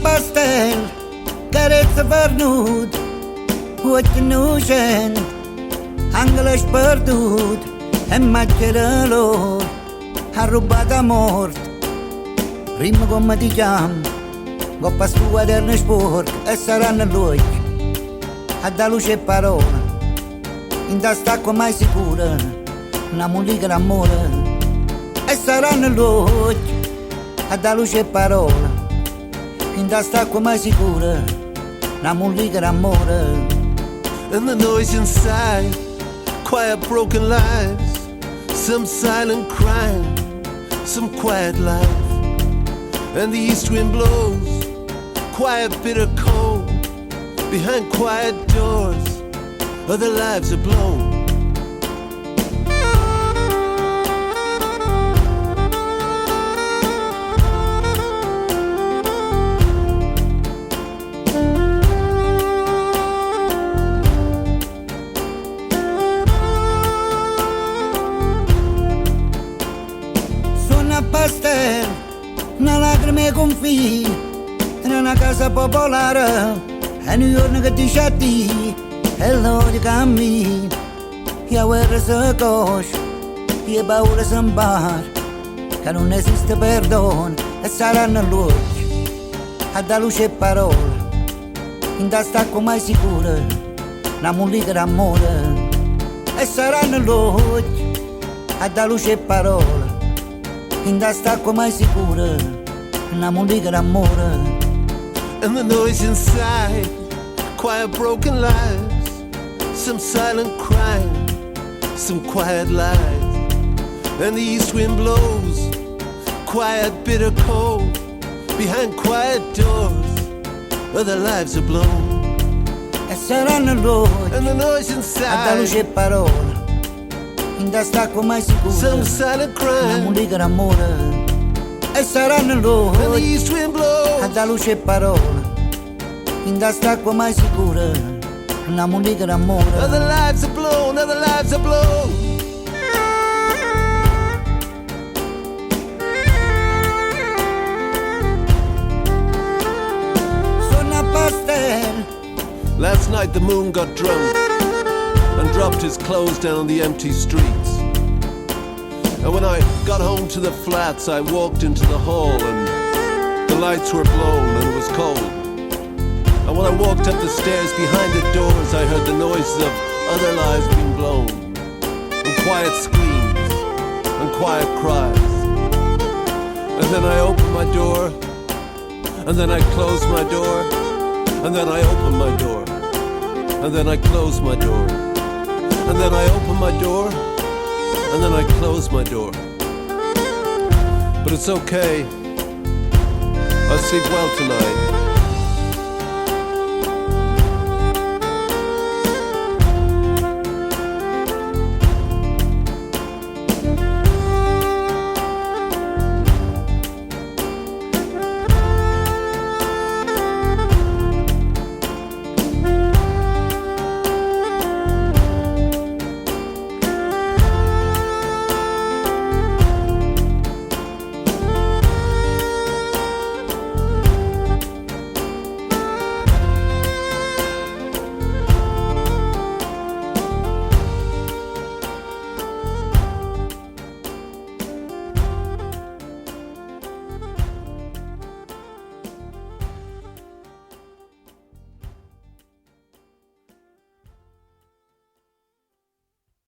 Pastell, carezza perdut, uochi innocent, angolo perdut, e macchia loro, ha rubato a morte. Prima come ti chiamo, coppa stu quaderno sporco, e saranno l'occhio, a da luce e parola, in da stacco mai sicura, una musica d'amore, e saranno l'occhio, a da luce e parola, in da stacco mai sicura, una musica d'amore. And the noise inside, quiet broken lives, some silent crime, some quiet life. And the east wind blows, quiet bitter cold, behind quiet doors, other lives are blown. Suonn a Pastell, una lacrima e confini, in una casa popolare, e un giorno che ti sciatti, e l'odio cammina, e la guerra si cosce, e la paura si impara, che non esiste perdono, e saranno l'occhio, a da luce e parola, in da stacco mai sicura, una musica d'amore, e saranno l'occhio, a da luce e parola, in da stacco mai sicura, una musica d'amore. And the noise inside, quiet broken lives, some silent crime, some quiet lies. And the east wind blows, quiet bitter cold, behind quiet doors, other lives are blown. E saranno l'occhio, And the noise a da luce e inside, parola, in da stacco mai sicura, some silent una crime. musica d'amore. E saranno And the l'occhio, east wind a blows, da luce e parola, in da stacco mai sicura, una musica d'amore. other lives are blown, other lives are blown. Suonn a Pastell, Last night the moon got drunk and dropped his clothes down the empty streets. And when I got home to the flats, I walked into the hall and the lights were blown and it was cold. And when I walked up the stairs behind the doors, I heard the noises of other lives being blown, and quiet screams and quiet cries. And then I opened my door, and then I closed my door, and then I opened my door, and then I closed my door, and then I opened my door, and then I closed my door. But it's okay, I'll sleep well tonight.